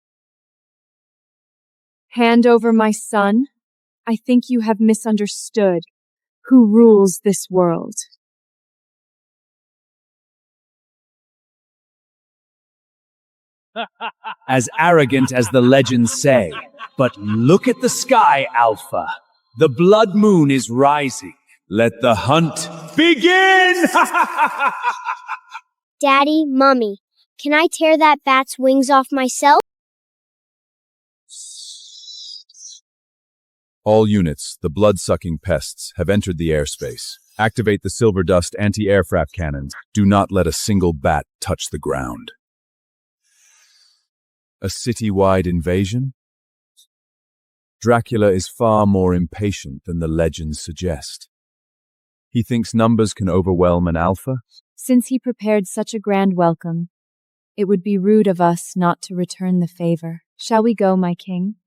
Hand over my son? I think you have misunderstood who rules this world. As arrogant as the legends say. But look at the sky, Alpha. The blood moon is rising. Let the hunt begin! Daddy, Mommy, can I tear that bat's wings off myself? All units, the blood-sucking pests, have entered the airspace. Activate the silver dust anti-aircraft cannons. Do not let a single bat touch the ground. A city-wide invasion? Dracula is far more impatient than the legends suggest. He thinks numbers can overwhelm an alpha? Since he prepared such a grand welcome, it would be rude of us not to return the favor. Shall we go, my king?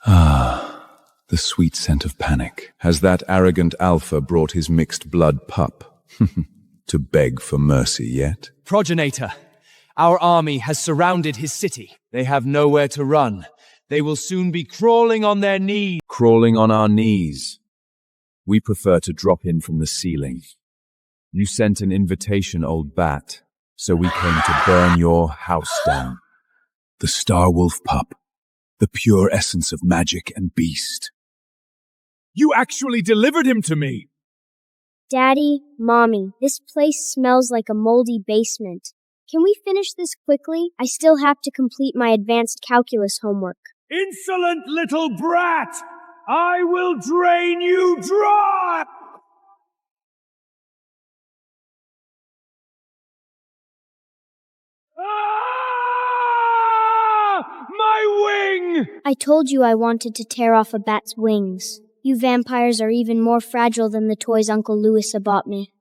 Ah, the sweet scent of panic. Has that arrogant alpha brought his mixed blood pup to beg for mercy yet? Progenitor, our army has surrounded his city. They have nowhere to run. They will soon be crawling on their knees. Crawling on our knees. We prefer to drop in from the ceiling. You sent an invitation, old bat, so we came to burn your house down. The Star Wolf pup. The pure essence of magic and beast. You actually delivered him to me! Daddy, Mommy, this place smells like a moldy basement. Can we finish this quickly? I still have to complete my advanced calculus homework. Insolent little brat! I will drain you dry! My wing! I told you I wanted to tear off a bat's wings. You vampires are even more fragile than the toys Uncle Louis bought me.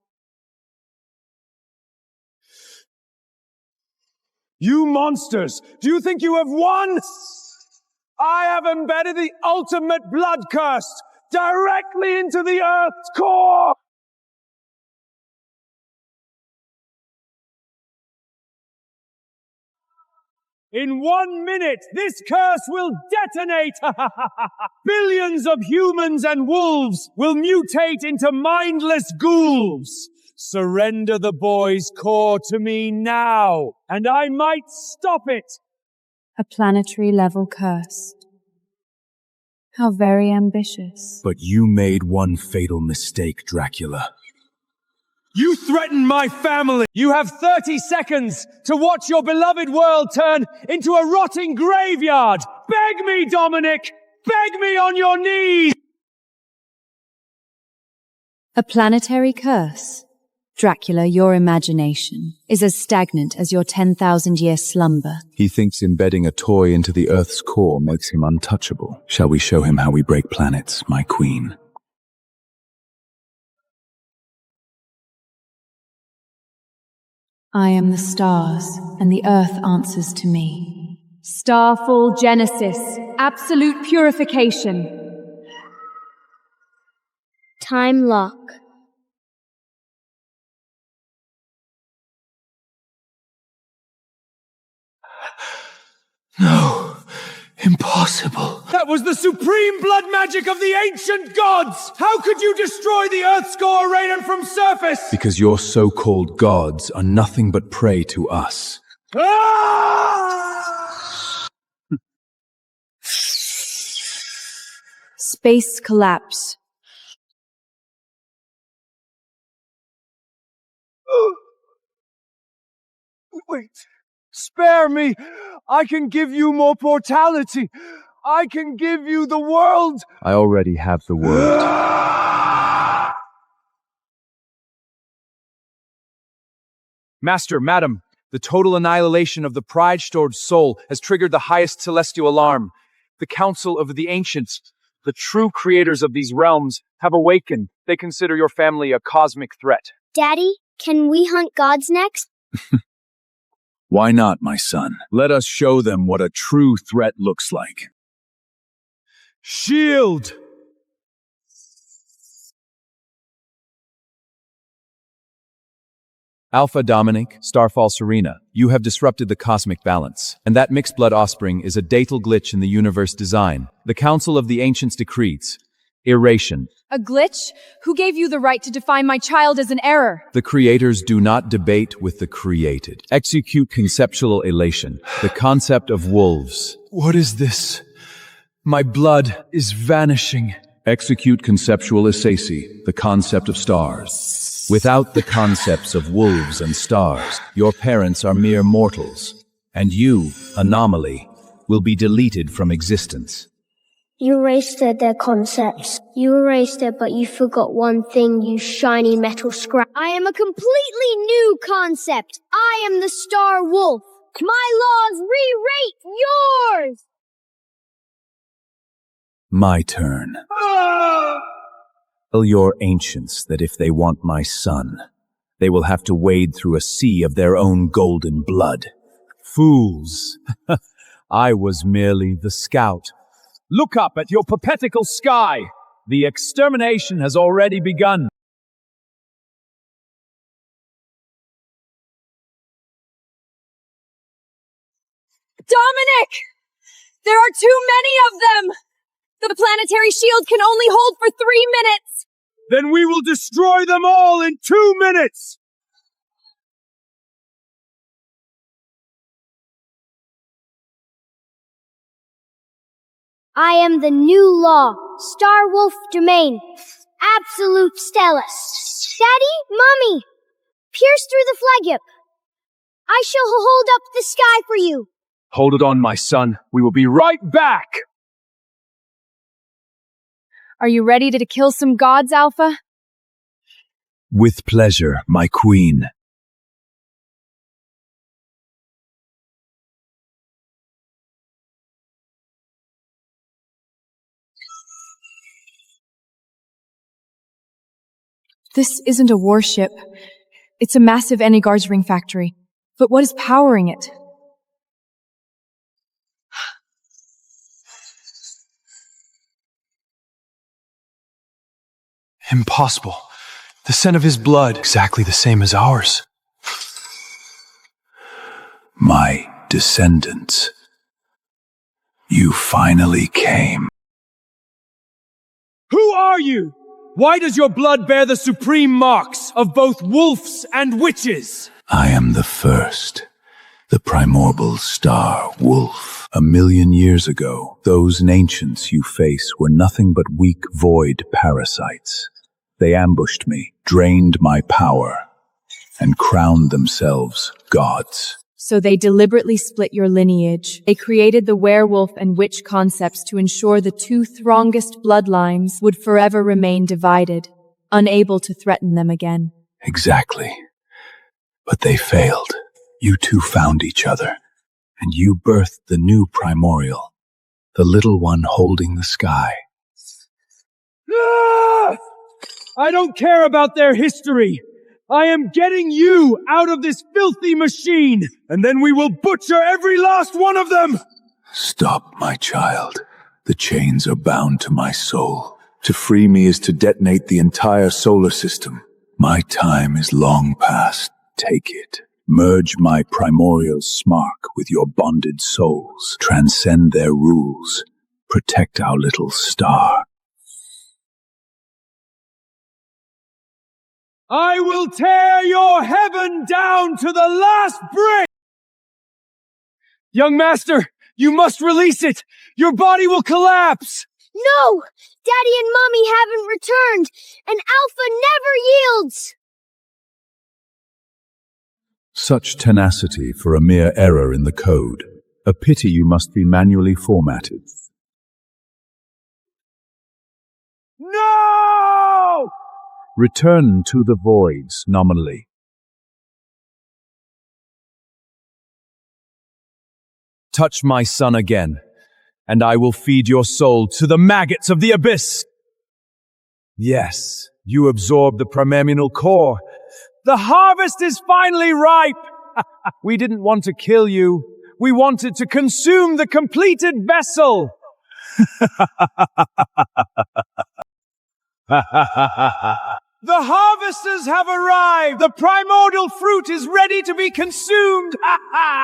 You monsters! Do you think you have won? I have embedded the ultimate blood curse directly into the Earth's core! In 1 minute, this curse will detonate! Billions of humans and wolves will mutate into mindless ghouls! Surrender the boy's core to me now, and I might stop it! A planetary level curse. How very ambitious. But you made one fatal mistake, Dracula. You threaten my family! You have 30 seconds to watch your beloved world turn into a rotting graveyard! Beg me, Dominic! Beg me on your knees! A planetary curse. Dracula, your imagination is as stagnant as your 10,000-year slumber. He thinks embedding a toy into the Earth's core makes him untouchable. Shall we show him how we break planets, my queen? I am the stars, and the earth answers to me. Starfall Genesis. Absolute purification. Time lock. No, impossible. That was the supreme blood magic of the ancient gods! How could you destroy the Earth's core raiden from surface? Because your so-called gods are nothing but prey to us. Ah! Space collapse. Wait, spare me! I can give you more mortality! I can give you the world! I already have the world. Master, madam, the total annihilation of the pride-stored soul has triggered the highest celestial alarm. The Council of the Ancients, the true creators of these realms, have awakened. They consider your family a cosmic threat. Daddy, can we hunt gods next? Why not, my son? Let us show them what a true threat looks like. Shield! Alpha Dominic, Starfall Serena, you have disrupted the cosmic balance, and that mixed blood offspring is a datal glitch in the universe design. The Council of the Ancients decrees erasure. A glitch? Who gave you the right to define my child as an error? The creators do not debate with the created. Execute conceptual elation, the concept of wolves. What is this? My blood is vanishing. Execute conceptual assacy, the concept of stars. Without the concepts of wolves and stars, your parents are mere mortals, and you, anomaly, will be deleted from existence. You erased their concepts. You erased it, but you forgot one thing, you shiny metal scrap. I am a completely new concept. I am the Star Wolf. My laws re-rate yours! My turn. Tell your ancients that if they want my son, they will have to wade through a sea of their own golden blood. Fools! I was merely the scout. Look up at your perpetual sky! The extermination has already begun. Dominic! There are too many of them! The planetary shield can only hold for 3 minutes! Then we will destroy them all in 2 minutes! I am the new law, Star Wolf Domain, Absolute Stellus. Daddy, Mommy, pierce through the flagship. I shall hold up the sky for you. Hold it on, my son. We will be right back! Are you ready to kill some gods, Alpha? With pleasure, my queen. This isn't a warship. It's a massive Ennegar's ring factory. But what is powering it? Impossible. The scent of his blood, exactly the same as ours. My descendants. You finally came. Who are you? Why does your blood bear the supreme marks of both wolves and witches? I am the first, the primordial star wolf. 1,000,000 years ago, those ancients you face were nothing but weak void parasites. They ambushed me, drained my power, and crowned themselves gods. So they deliberately split your lineage. They created the werewolf and witch concepts to ensure the two strongest bloodlines would forever remain divided, unable to threaten them again. Exactly. But they failed. You two found each other, and you birthed the new primordial, the little one holding the sky. Ah! I don't care about their history. I am getting you out of this filthy machine, and then we will butcher every last one of them! Stop, my child. The chains are bound to my soul. To free me is to detonate the entire solar system. My time is long past. Take it. Merge my primordial spark with your bonded souls. Transcend their rules. Protect our little star. I will tear your heaven down to the last brick! Young master, you must release it! Your body will collapse! No! Daddy and Mommy haven't returned, and Alpha never yields! Such tenacity for a mere error in the code. A pity you must be manually formatted. No! Return to the voids nominally. Touch my son again, and I will feed your soul to the maggots of the abyss. Yes, you absorbed the primordial core. The harvest is finally ripe. We didn't want to kill you. We wanted to consume the completed vessel. The harvesters have arrived! The primordial fruit is ready to be consumed!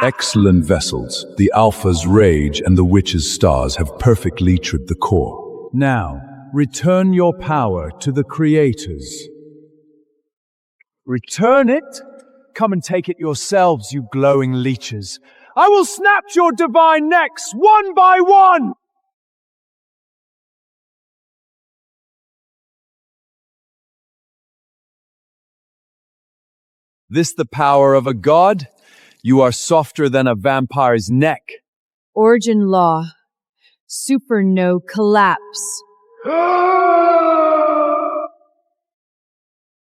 Excellent vessels. The Alpha's rage and the Witch's stars have perfectly tripped the core. Now, return your power to the creators. Return it? Come and take it yourselves, you glowing leeches. I will snap your divine necks one by one! This the power of a god? You are softer than a vampire's neck. Origin law. Superno collapse.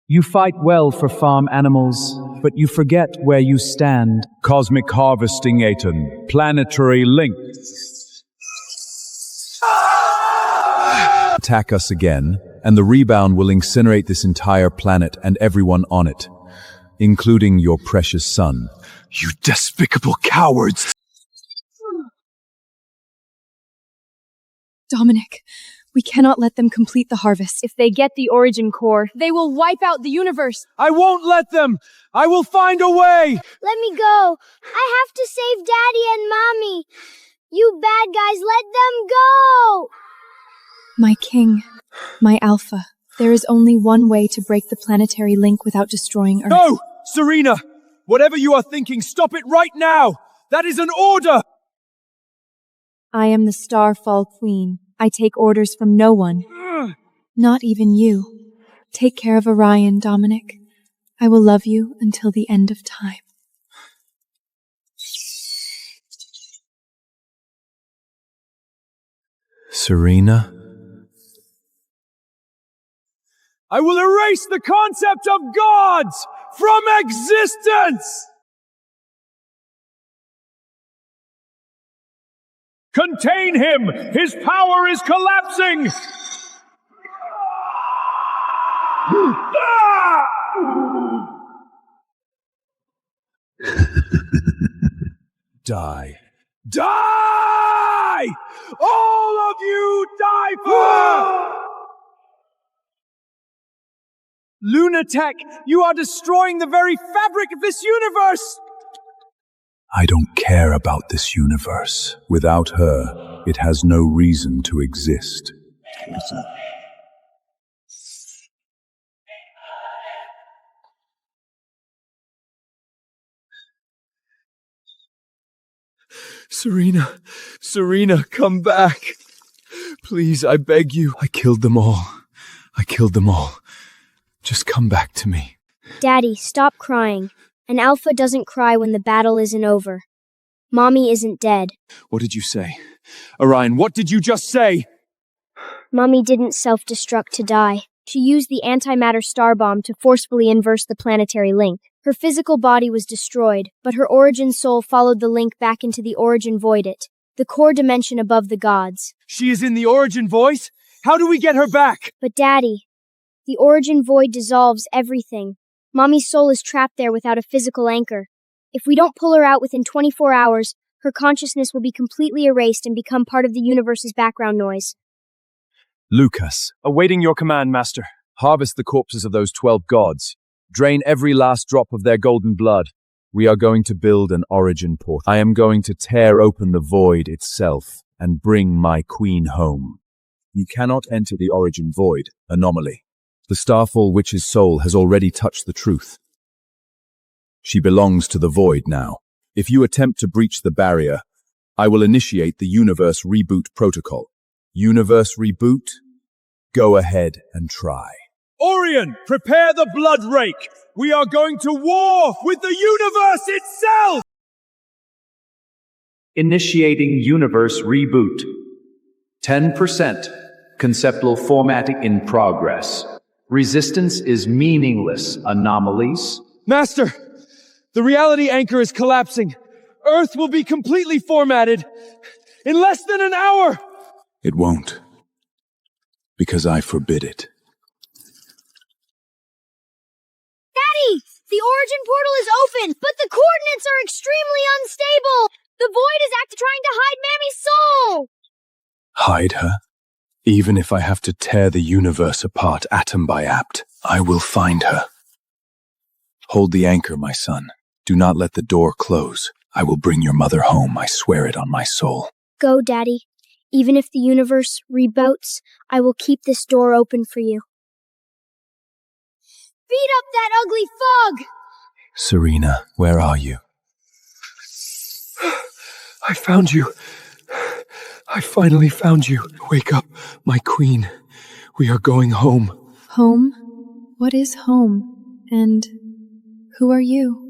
You fight well for farm animals, but you forget where you stand. Cosmic harvesting Aton. Planetary link. Attack us again, and the rebound will incinerate this entire planet and everyone on it, including your precious son. You despicable cowards! Dominic, we cannot let them complete the harvest. If they get the origin core, they will wipe out the universe. I won't let them! I will find a way! Let me go. I have to save Daddy and Mommy. You bad guys, let them go! My king, my Alpha, there is only one way to break the planetary link without destroying Earth. No! Serena! Whatever you are thinking, stop it right now! That is an order! I am the Starfall Queen. I take orders from no one. Not even you. Take care of Orion, Dominic. I will love you until the end of time. Serena? I will erase the concept of gods from existence! Contain him! His power is collapsing! Die. Die! All of you die for! Lunatech, you are destroying the very fabric of this universe! I don't care about this universe. Without her, it has no reason to exist. Serena, come back. Please, I beg you. I killed them all. Just come back to me. Daddy, stop crying. An alpha doesn't cry when the battle isn't over. Mommy isn't dead. What did you say? Orion, what did you just say? Mommy didn't self-destruct to die. She used the antimatter star bomb to forcefully inverse the planetary link. Her physical body was destroyed, but her origin soul followed the link back into the origin void, the core dimension above the gods. She is in the origin voice? How do we get her back? But Daddy, the origin void dissolves everything. Mommy's soul is trapped there without a physical anchor. If we don't pull her out within 24 hours, her consciousness will be completely erased and become part of the universe's background noise. Lucas, awaiting your command, Master. Harvest the corpses of those 12 gods. Drain every last drop of their golden blood. We are going to build an origin portal. I am going to tear open the void itself and bring my queen home. You cannot enter the origin void. Anomaly. The Starfall Witch's soul has already touched the truth. She belongs to the void now. If you attempt to breach the barrier, I will initiate the Universe Reboot Protocol. Universe Reboot? Go ahead and try. Orion, prepare the blood rake! We are going to war with the universe itself! Initiating Universe Reboot. 10%. Conceptual formatting in progress. Resistance is meaningless. Anomalies. Master, the reality anchor is collapsing. Earth will be completely formatted in less than an hour. It won't. Because I forbid it. Daddy! The origin portal is open, but the coordinates are extremely unstable! The void is trying to hide Mammy's soul! Hide her? Even if I have to tear the universe apart atom by atom, I will find her. Hold the anchor, my son. Do not let the door close. I will bring your mother home, I swear it on my soul. Go, Daddy. Even if the universe reboots, I will keep this door open for you. Beat up that ugly fog! Serena, where are you? I found you. I finally found you. Wake up, my queen. We are going home. Home? What is home? And who are you?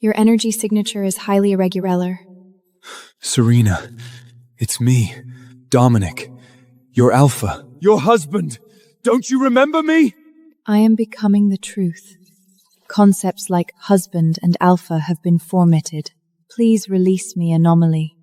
Your energy signature is highly irregular. Serena, it's me, Dominic, your alpha. Your husband. Don't you remember me? I am becoming the truth. Concepts like husband and alpha have been formatted. Please release me, Anomaly.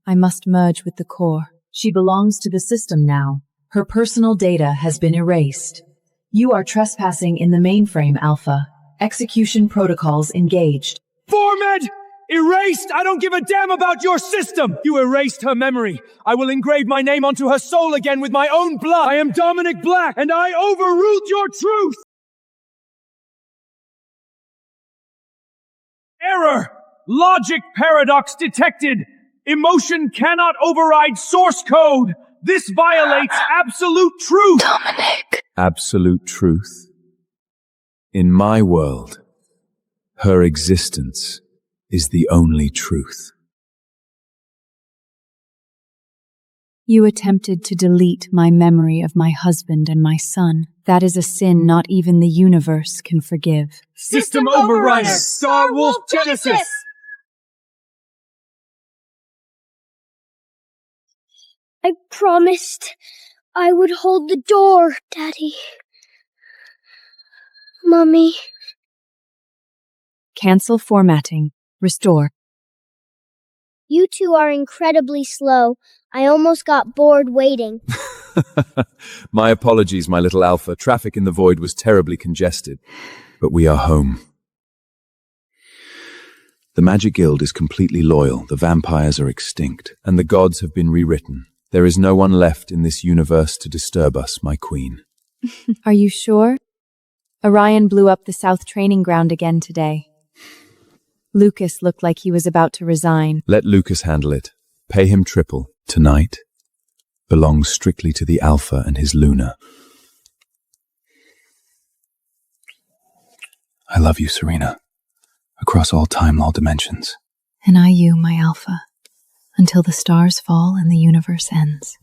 I must merge with the core. She belongs to the system now. Her personal data has been erased. You are trespassing in the mainframe, Alpha. Execution protocols engaged. Format! Erased! I don't give a damn about your system! You erased her memory. I will engrave my name onto her soul again with my own blood. I am Dominic Black, and I overruled your truth! Error! Logic paradox detected! Emotion cannot override source code! This violates absolute truth! Dominic. Absolute truth. In my world, her existence is the only truth. You attempted to delete my memory of my husband and my son. That is a sin not even the universe can forgive. System override! Star Wolf Genesis! I promised I would hold the door, Daddy. Mommy. Cancel formatting. Restore. You two are incredibly slow. I almost got bored waiting. My apologies, my little alpha. Traffic in the void was terribly congested. But we are home. The Magic Guild is completely loyal, the vampires are extinct, and the gods have been rewritten. There is no one left in this universe to disturb us, my queen. Are you sure? Orion blew up the South Training Ground again today. Lucas looked like he was about to resign. Let Lucas handle it. Pay him triple. Tonight belongs strictly to the Alpha and his Luna. I love you, Serena. Across all time, all dimensions. And I you, my Alpha, until the stars fall and the universe ends.